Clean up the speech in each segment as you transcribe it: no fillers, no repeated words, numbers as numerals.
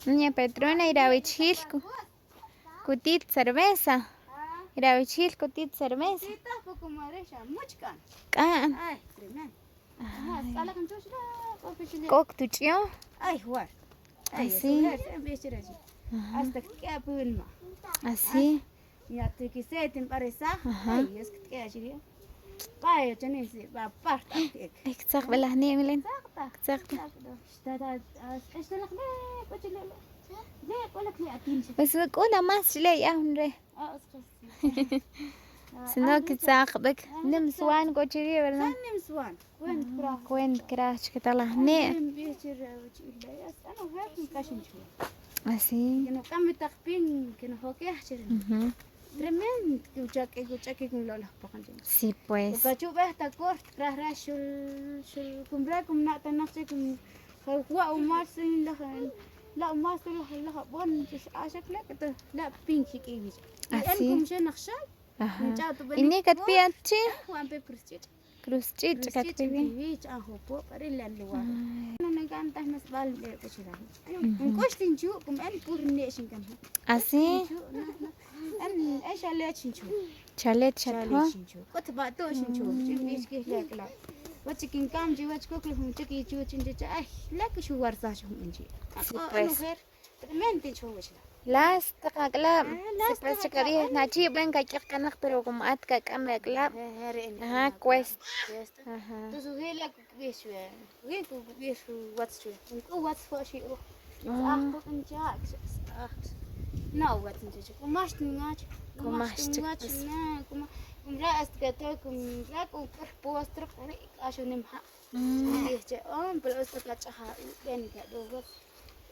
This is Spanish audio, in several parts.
Doña Petrona iravichilco. Cutit cerveza. Iravichilco cutit cerveza. Sí, tampoco mareja, mucho can. Can. Ay, tremendo. Ajá, sala con tus Coc tuchio. Ay, jugar. Ay, Así. eso es bien así. Hasta que queda pulma. Así. Ya te quise te parece. Ajá. Ay, es que queda así. Vaya, tenés va parta. اكتساق بالهني ملين Sakta. اكتساق Está esta la me coche le. Le cola que atin. بس كونا ما شلي أهون Ah, es سنو كتساق بك نم سوان كوتشري ولا Sanim swan. When kra. كوين كراش كتلا هني بيشر وجيلا يا أنا وهاك كاشن شو. أسي كانوا كم تخبين كانوا هوكي أحشرين. Tremendo que uchaque con lo las pakan. sí pues Porque yo veo esta corte, tras shul comprar como nada no sé como هو وما سين لا ما سين لها بون عشان كده لا بينك كيفيش أسي أنكم شيء نخشى أها إني كتبياتشي وأنا بكريستيت كروستيت كتبي كيفيش أهو بو بريلا اللي ورا أنا كان تحمس بال بشراه نكوش تنشوكم أن بورنيشن كم أسي أن إيش اللي تنشوك شاليت شالها كنت بعدوش نشوف جيبيش كيف لا وتشكين كام جي وتشكوك لهم تشكي جو تنجي أي لك شو ورثاشهم إنجي أنا غير من تنشوفش لا لا استقاقلا سبس شكريه ناجي بين كاكيق كنخ pero como atka kamekla ajá cuesta ajá تزوجي لك بيش وين بيش واتس شو واتس فاشي أخذ إنجي نو واتس إنجي كماش تنجاج كماش تنجاج نا كم رأس كتاكم راكم كربوس ترقني عشان نمحى إيه بلوس تكاتشها بين كدوغ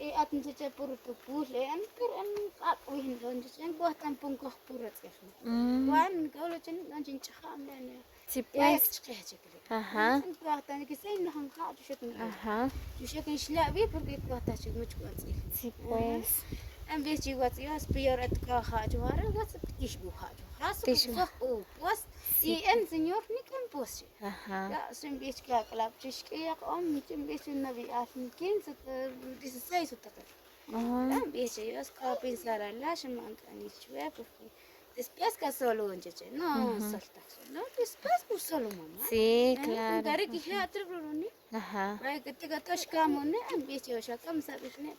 إيه أتنجي تبور تبور لأن كرن أقوين لونجين بوه تامبون كه بورت كفن وان قالوا جن لونجين تخام لأن sí يا pues تشكيه تكلي ajá بوه تاني كسين نحن خاطر شكل ajá شكل شلا بيه بركي بوه تاشي مشكون sí pues أم بيجي واتيوس بيورت كهاجوارا واتس بتشبه هاجو راسك فوق بوس إن سنيور نكمل بوس ajá لا سن بيش كلاب تشكي يا قوم نكمل بيش النبي آخر كين ست ديسساي ستة لا بيجي يوس كابين سارا لا شما أنت أني شوية بفي después que solo un cheche no salta no después por solo mamá sí claro gari ki ha atro ni ajá vai que te gatos kamo ne am biechi o shakam sabes ne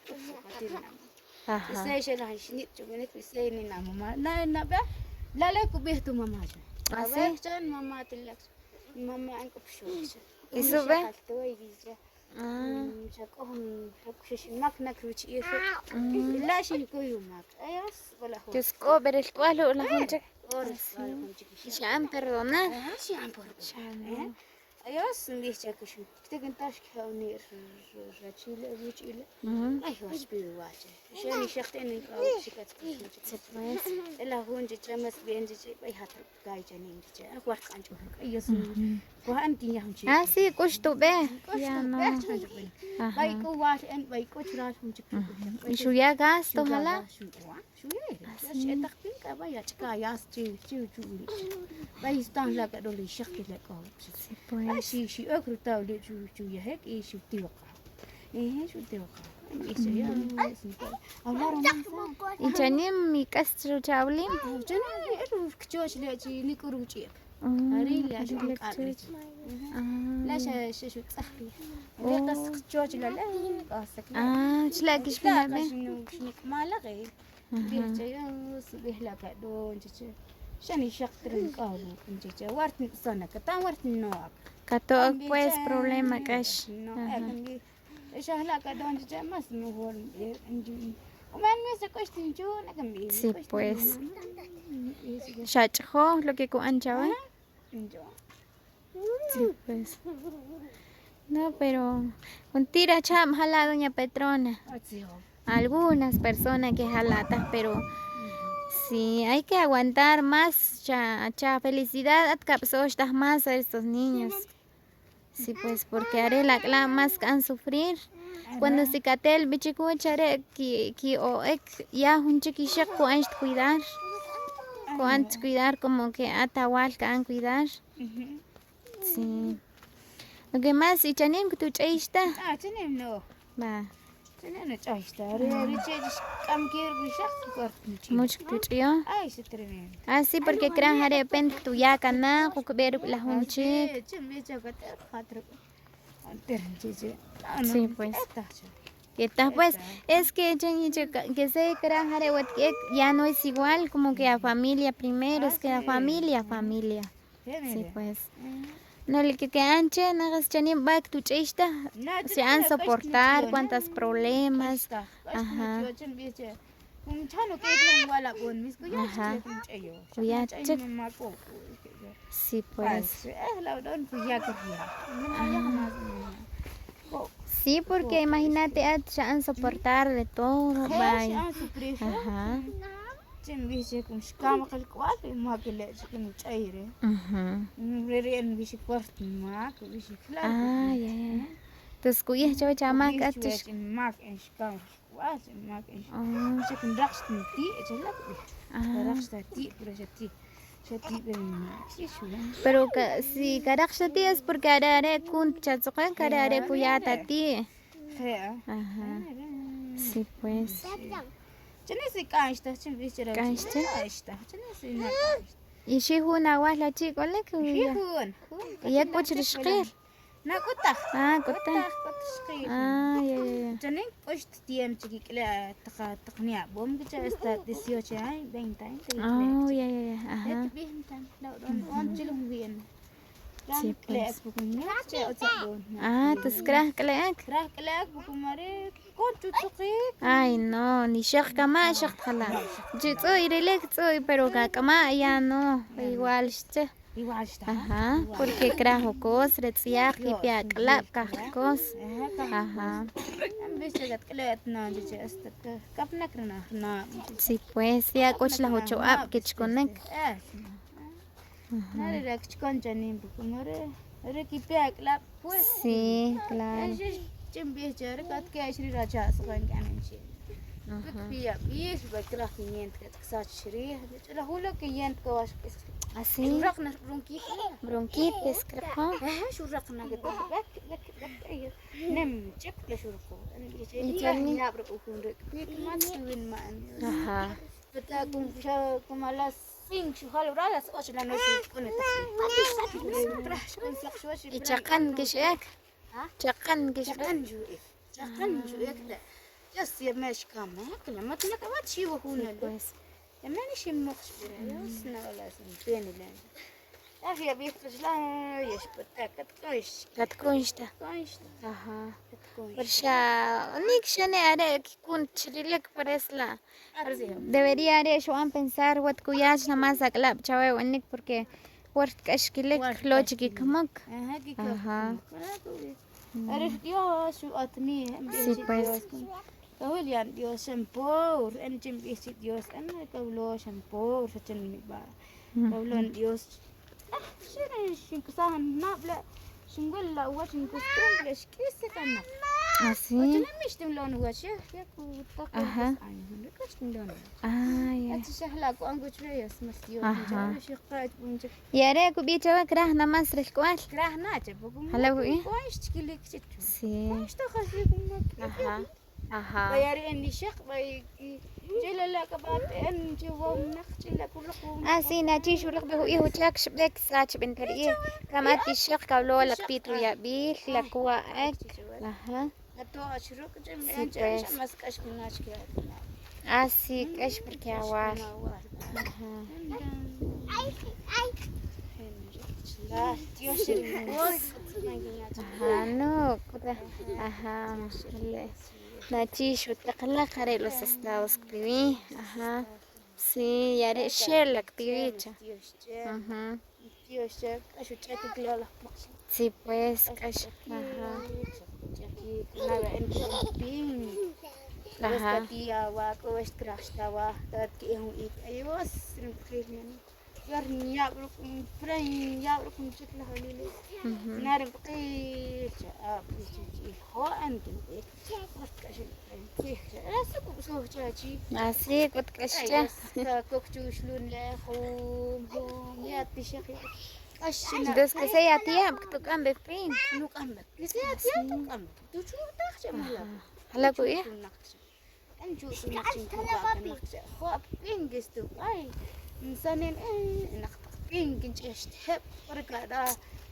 ajá sai shela shnit chugene ku sai ni na mama na ba la la ku be tu mama ja así chan mama tilak mama an ku pshu y sube to yija ah شكوهم حكوش ماك نكروش يشو لا شيء كويو ماك أياس ولا هو descobre el cualo la gente أورس ولا هم تجي شان perdonar شيء عم بقول أياس نديش شكوشو تكن تاش كهوني رجيل رجيل أيوة سبيل واجه شاني شختين إنك شكت pues إلا هو نجي تمس بينجي أي حتى جاي جانين نجي أنا ورك أنجو أياس وأنتي يا هم ah sí kushto be ya no baik ko was en baik ko chira hum chik y su ya gasto hala shu ye ya tak pin ka ba ya chika ya chu chu bai stan la ka do li shak ki la ko sí pues shi akru ta li chu ye hek e shu ti wa shu ti wa ese ya hablar y chanim mi castro chablim jana eru kchoch le chi ni ko ruchi ari la shu ka لا شو تصحي اللي قصك تجوج لا لا قصك ah تلاقيش لا بنا شنو ما لغي بيحكي بيحلا قدو انت شنو شقترن قالو انت ورت سنه كتا ورت نوك kato pues problema cash ايش هلا قدو انت ما اسمه هو انجي وما نمسك ايش تنجو نكم sí pues shacho lo que con anchawa انجو sí pues no pero un tira cham jala doña Petrona algunas personas que jalatas pero sí hay que aguantar más cha felicidad at capsos más a estos niños sí pues porque haré la más can sufrir cuando se catel bichiku chare ki o ek ya un chiquishak ko anst cuidar como que atawal can cuidar sí lo que más y chanim que tu chaista تنم نو va أنا تعيشتها رجعت كم كير بشخص كرت mucho tuyo. أي سترين Así porque crean jare pen tu ya kana ku ver la hunchi. Sí, pues. Que está pues es que que se crean jare que ya no es igual como que a familia primero, es que a familia. Sí, pues. No le que anche nagas chani back tu chista. Se han soportar cuántos problemas. Ajá. Ajá. Ya sí, pues. Sí, porque imagínate, se han soportar de todo, bye. Ajá. Ah, ya, ya. Entonces, kuyas chava chamaca, chish. Pero si caraxati es porque haré kun chatzukan, haré kuyata ti. Ajá. Sí, pues. Y si una la chico le que ya kuchirishqir. Ah, kota. Ah, ya, ya. Janin قشت تيام تجيك لا تقنيع بوم كذا است 18 هاي 20 Oh, ya, ya, ya. Ajá. بيهم تام لا دون جلهم بين Sí, pues. Ah, Ah, tus creas que le كره كلاك بكم مري كنت تقيق Ay, no, ni shak kama shak khala. Jitso irelek tso pero kama ya no, igual este. يوعشت Ajá, porque krajo kos retsiak y pia klap kos. Ajá. بس جت كلات ناجي است كفنا كرنا نا Sí, pues ya coch la ocho up que chkonek. ناري راك تكون جنين بكم مري ركي بيا كلاب pues Sí, claro. جنبيه جارك كاشري راجع صغير كان شيء بيا بيش بكره كينت كتكسات شريه لا هو لك كينت كواش Así, رقنا برونكيت bronquitis, creo. شو رقنا قد لك نم جك لشركو Italy. يا بركو كون بيك ما تسوين ما Ajá. بتاكم كم على سين شو هالو راس اش لا نسي كون تراش كون سخ Y chakan gishek. Chakan gishek. جاكن جو يكلا جس يمش كام هكلا ما تنك ما تشي وهونا Pues. يا ماني شي مخشبرة يسنا ولا سنتين لان أخي أبي يفتش لا يشبتك تكويش Katkunshta. تكويش Ajá. تكويش Persha, nik shane are kun chrilek paresla. أرزيهم Debería are yo pensar what kuyach na más aklap chawe wanik porque wort kashkilek logic kamak. هاكي Ajá. عرف ديوس شو أتني Sí, pues. كهول يعني ديوس شامبور أنا جم بيسي ديوس أنا كولو شامبور فتن با كولون ديوس شنو شنكسان نابلا شنقول لا وش نكستم بلاش كيس كنا Así. وجنا مش تملون وش ياكو تاكل Ajá. بس تملون Ah, ya. أتشهلا كو أنقول شوية سمستيو Ajá. شيء قاعد بنجك Y are ku bichawa krah na más rikual. كراه ناجي بقوم هلا وإيه؟ كويس تكلي كتير Sí. كويس تخافيكم Ajá. Ajá. bayari إني شق باي جل لا كبات إن جوام نخش لا كلكم Así na chi shurak behu ihu chak shblek sach bentari. Kamati shak kablo lak pitru ya bil la kuwa ek. Ajá. أتو أشرك جم Sí, أنت pues. إيش مسكش كناش كده Así kash porque awal. Ajá. لا تيوشري Ajá, no. Ajá. Na chi shutak kare los estados escribí. Ajá. Sí, ya haré share la activicha. Ajá. تيوشك أشو تشاتك لا لا Sí, pues, cash. Ajá. نبى أنت بين Ajá. بس تيا واك وش كراشتا وا تاتكي هم إيك أيوة سرم خير يعني يارني يابركم فرين يابركم شكله هليلي Ujú. نار بقيت بيجي هو أنتم إيك وش كشل فيه لا سكوا بسوه تاجي Así, kut kashcha. كوكتو شلون لا هم يا تشخي أشنا Entonces, que sea tía, que tú cambies fin. نوك أمك كسيات يا نوك أمك تشوف تخشى مهلا Hala ko iya. Anju sunak cingku nak khop pingis tu ai insanin nak pingin cest hep karkada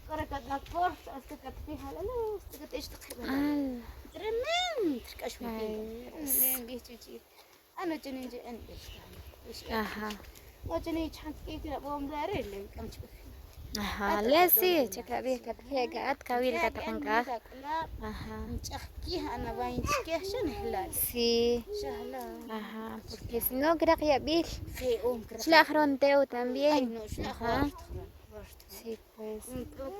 kor astakat fi halalo astakat ايش تقبل Al. ترنم تركش في pingis cuci ana jenin je en Ajá. wajani chant kira bom dare le kam cuci Ajá, lesi, chaka bi kat hega at kawil katapangka. Ajá. Chahki ana bain chke shan hilal Sí. shahla Ajá, porque si no creo que ya vi. في Shlagronteo Ay, también. no, Ajá. Sí, pues.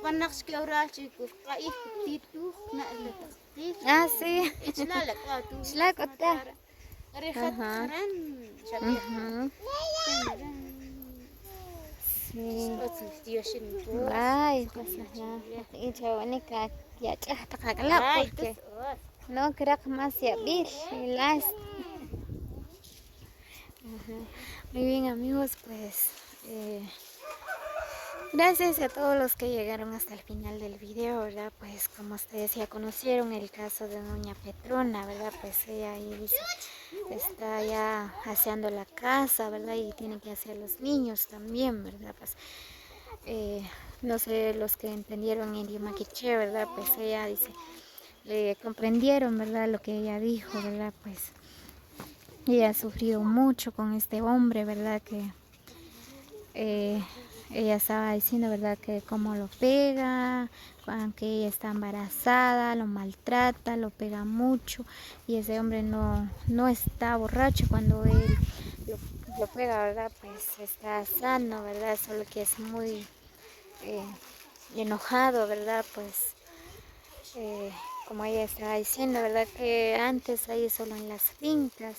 Panak urachi ku qaif titu na la taqtif. Ah, sí. Ichlala qatu. Shlakota. Rikhat Ajá. kharan shabih. Ujú. Sí. Otsif tiyoshin ku. Ay, pues ya. Y chabonica ya chata kakala porque no creo que más ya vi. Las. Ajá. Muy bien, amigos, pues. Gracias a todos los que llegaron hasta el final del video, ¿verdad? Pues como ustedes ya conocieron el caso de doña Petrona, ¿verdad? Pues ella ahí dice, está ya haciendo la casa, ¿verdad? Y tiene que hacer los niños también, ¿verdad? Pues no sé, los que entendieron en idioma quiché, ¿verdad? Pues ella dice, le comprendieron, ¿verdad? Lo que ella dijo, ¿verdad? Pues ella ha sufrido mucho con este hombre, ¿verdad? Que ella estaba diciendo, ¿verdad? Que cómo lo pega, aunque ella está embarazada, lo maltrata, lo pega mucho. Y ese hombre no está borracho cuando él lo pega, ¿verdad? Pues está sano, ¿verdad? Solo que es muy enojado, ¿verdad? Pues como ella estaba diciendo, ¿verdad? Que antes ahí solo en las fincas,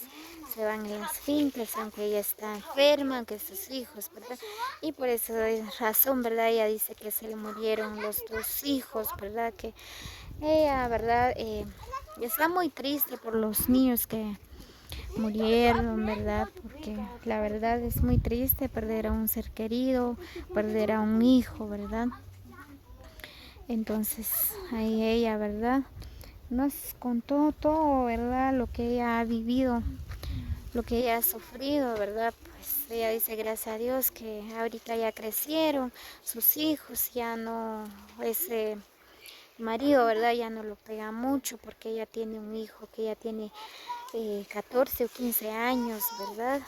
se van en las fincas, aunque ella está enferma, aunque sus hijos, ¿verdad? Y por esa razón, ¿verdad? Ella dice que se le murieron los 2 hijos, ¿verdad? Que ella, ¿verdad? Está muy triste por los niños que murieron, ¿verdad? Porque la verdad es muy triste perder a un ser querido, perder a un hijo, ¿verdad? Entonces ahí ella, ¿verdad? Nos contó todo, ¿verdad? Lo que ella ha vivido, lo que ella ha sufrido, ¿verdad? Pues ella dice, gracias a Dios, que ahorita ya crecieron, sus hijos, ya no, ese marido, ¿verdad? Ya no lo pega mucho porque ella tiene un hijo que ya tiene 14 o 15 años, ¿verdad?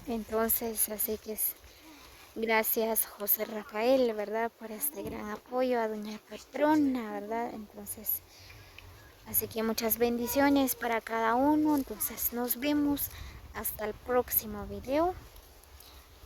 Entonces, así que gracias José Rafael, ¿verdad? Por este gran apoyo a doña Petrona, ¿verdad? Entonces, así que muchas bendiciones para cada uno. Entonces, nos vemos hasta el próximo video.